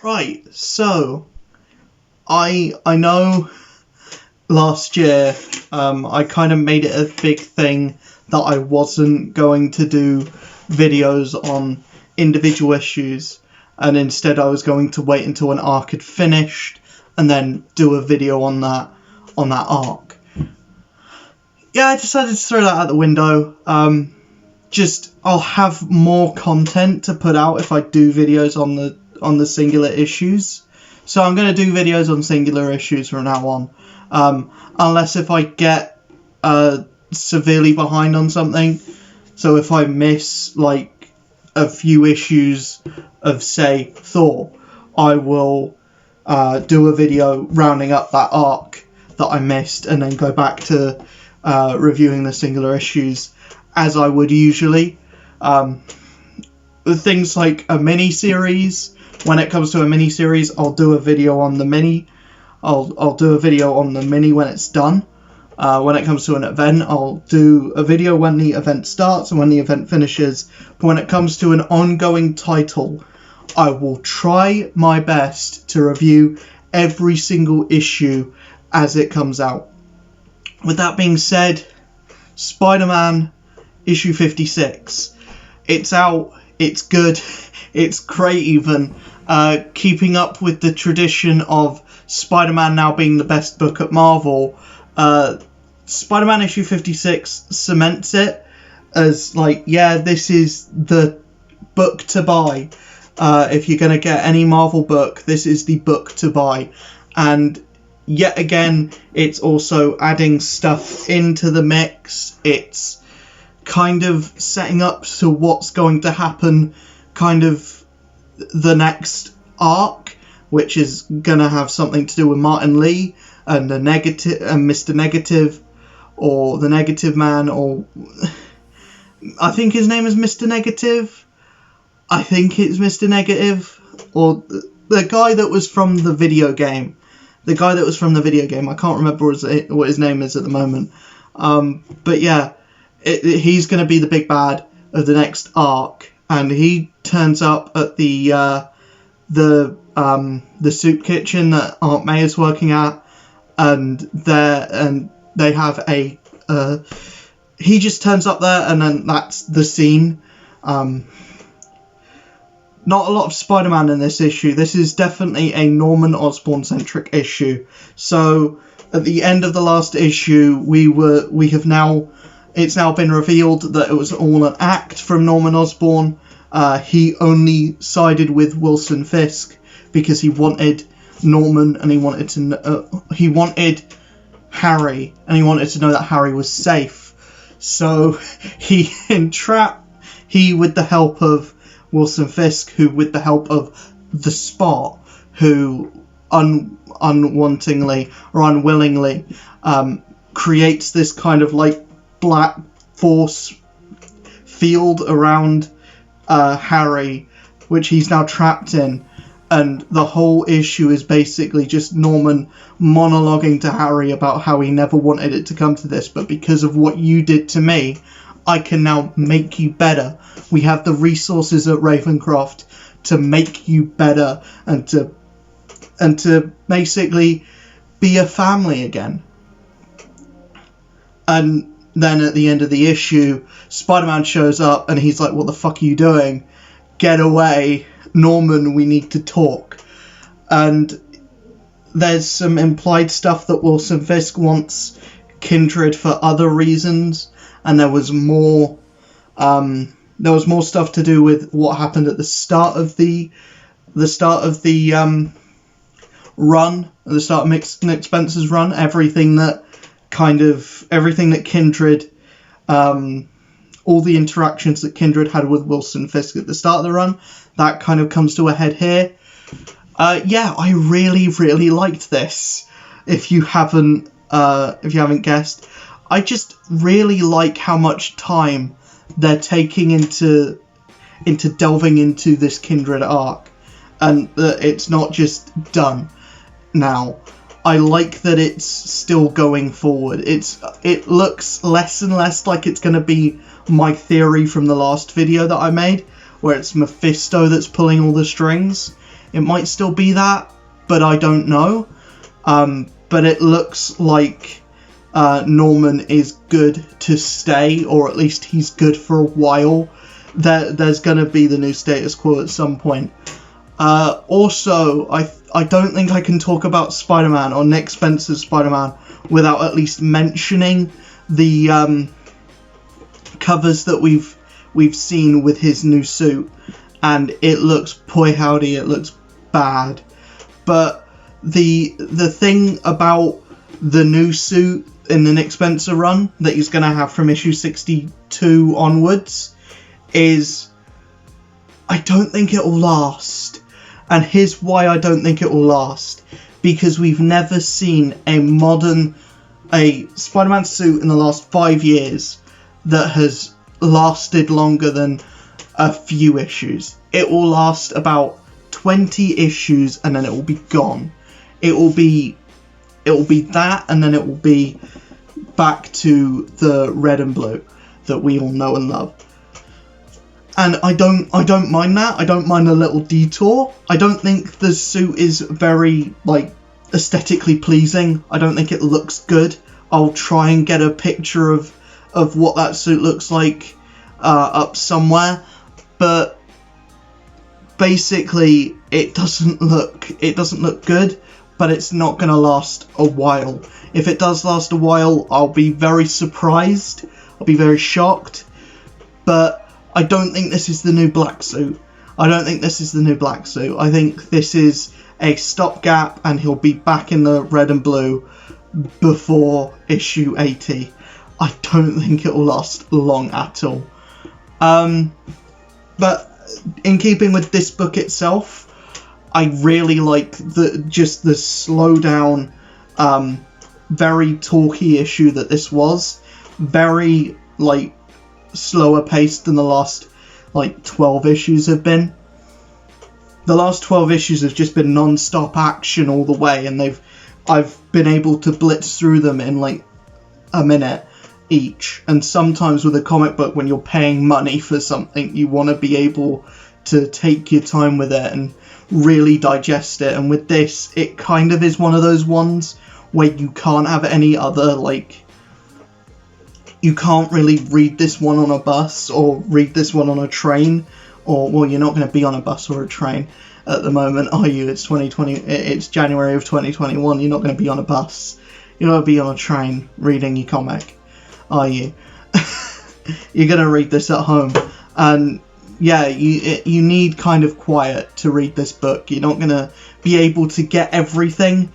Right, so I know last year I kind of made it a big thing that I wasn't going to do videos on individual issues, and instead I was going to wait until an arc had finished and then do a video on that arc. Yeah, I decided to throw that out the window. I'll have more content to put out if I do videos on the singular issues. So I'm going to do videos on singular issues from now on. Unless if I get severely behind on something. So if I miss like a few issues of, say, Thor, I will do a video rounding up that arc that I missed and then go back to reviewing the singular issues as I would usually. Things like a mini-series, when it comes to a mini-series, I'll do a video on the mini. I'll do a video on the mini when it's done. When it comes to an event, I'll do a video when the event starts and when the event finishes. But when it comes to an ongoing title, I will try my best to review every single issue as it comes out. With that being said, Spider-Man issue 56. It's out, it's good, it's great even. Keeping up with the tradition of Spider-Man now being the best book at Marvel, Spider-Man issue 56 cements it as like, yeah, this is the book to buy. If you're going to get any Marvel book, this is the book to buy. And yet again, it's also adding stuff into the mix. It's kind of setting up to what's going to happen, kind of the next arc, which is going to have something to do with Martin Lee and the negative and Mr. Negative, or the Negative Man, or I think his name is Mr. Negative. I think it's Mr. Negative, or the guy that was from the video game. The guy that was from the video game. I can't remember what his name is at the moment. But yeah, he's going to be the big bad of the next arc, and he turns up at the soup kitchen that Aunt May is working at, and they have a he just turns up there, and then that's the scene. Not a lot of Spider-Man in this issue. This is definitely a Norman Osborn-centric issue. So, at the end of the last issue, it's now been revealed that it was all an act from Norman Osborn. He only sided with Wilson Fisk because he wanted Norman, and he wanted Harry, and he wanted to know that Harry was safe. So, he with the help of Wilson Fisk, who with the help of the Spot, who unwantingly or unwillingly creates this kind of like black force field around Harry, which he's now trapped in, and the whole issue is basically just Norman monologuing to Harry about how he never wanted it to come to this, but because of what you did to me, I can now make you better. We have the resources at Ravencroft to make you better and to basically be a family again. And then at the end of the issue, Spider-Man shows up and he's like, "What the fuck are you doing? Get away. Norman, we need to talk." And there's some implied stuff that Wilson Fisk wants Kindred for other reasons. And there was more stuff to do with what happened at the start of the run, at the start of Nick Spencer's run. Everything that Kindred, all the interactions that Kindred had with Wilson Fisk at the start of the run, that kind of comes to a head here. Yeah, I really, really liked this. If you haven't guessed. I just really like how much time they're taking into delving into this Kindred arc, and that it's not just done now. I like that it's still going forward. It looks less and less like it's going to be my theory from the last video that I made, where it's Mephisto that's pulling all the strings. It might still be that, but I don't know. But it looks like Norman is good to stay, or at least he's good for a while. There's going to be the new status quo at some point. Also, I don't think I can talk about Spider-Man, or Nick Spencer's Spider-Man, without at least mentioning the covers that we've seen with his new suit, and it looks, boy howdy, it looks bad. But the thing about the new suit in the Nick Spencer run that he's going to have from issue 62 onwards is, I don't think it will last. And here's why I don't think it will last. Because we've never seen a Spider-Man suit in the last 5 years that has lasted longer than a few issues. It will last about 20 issues and then it will be gone. It will be that, and then it will be back to the red and blue that we all know and love. And I don't mind that. I don't mind a little detour. I don't think the suit is very, like, aesthetically pleasing. I don't think it looks good. I'll try and get a picture of what that suit looks like up somewhere, but basically it doesn't look good, but it's not going to last a while. If it does last a while, I'll be very surprised. I'll be very shocked, but I don't think this is the new black suit. I don't think this is the new black suit. I think this is a stopgap, and he'll be back in the red and blue before issue 80. I don't think it will last long at all. But in keeping with this book itself, I really like the slow down, very talky issue that this was. Very, like, slower paced than the last, like, 12 issues have been. The last 12 issues have just been non-stop action all the way, and I've been able to blitz through them in, like, a minute each. And sometimes with a comic book, when you're paying money for something, you want to be able to take your time with it and really digest it. And with this, it kind of is one of those ones where you can't have any other, like, you can't really read this one on a bus or read this one on a train, or, well, you're not going to be on a bus or a train at the moment, are you? It's 2020. It's January of 2021. You're not going to be on a bus. You're going to be on a train reading your comic, are you? You're going to read this at home, and yeah, you need kind of quiet to read this book. You're not going to be able to get everything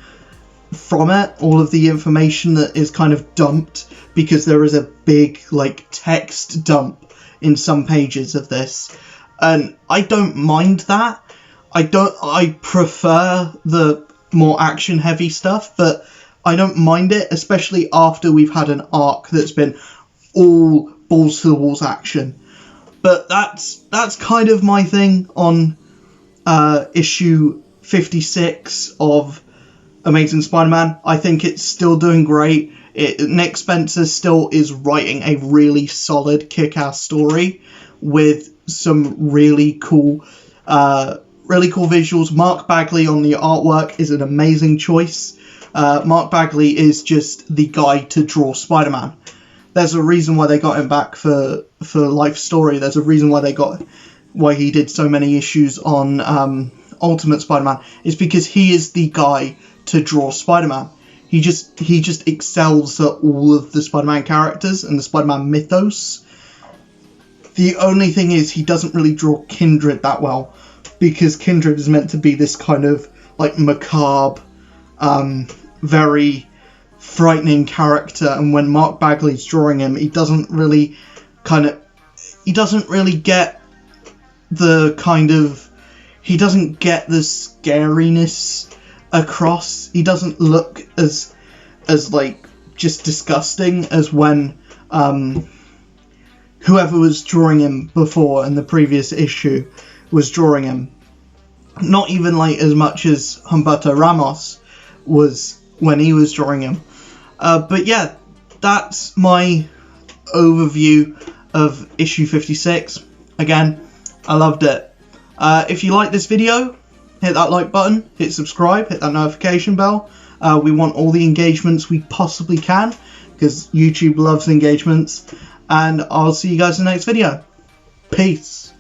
from it, all of the information that is kind of dumped, because there is a big, like, text dump in some pages of this, and I don't mind that. I prefer the more action heavy stuff, but I don't mind it, especially after we've had an arc that's been all balls to the walls action. But that's kind of my thing on issue 56 of Amazing Spider-Man. I think it's still doing great. Nick Spencer still is writing a really solid kick-ass story with some really cool visuals. Mark Bagley on the artwork is an amazing choice. Mark Bagley is just the guy to draw Spider-Man. There's a reason why they got him back for Life Story. There's a reason why he did so many issues on Ultimate Spider-Man. It's because he is the guy to draw Spider-Man. He just excels at all of the Spider-Man characters and the Spider-Man mythos. The only thing is, he doesn't really draw Kindred that well, because Kindred is meant to be this kind of, like, macabre, very frightening character, and when Mark Bagley's drawing him, he doesn't really get the scariness across. He doesn't look as like just disgusting as when whoever was drawing him before in the previous issue was drawing him. Not even like as much as Humberto Ramos was when he was drawing him. But yeah, that's my overview of issue 56. Again, I loved it. If you like this video, hit that like button, hit subscribe, hit that notification bell. We want all the engagements we possibly can, because YouTube loves engagements. And I'll see you guys in the next video. Peace.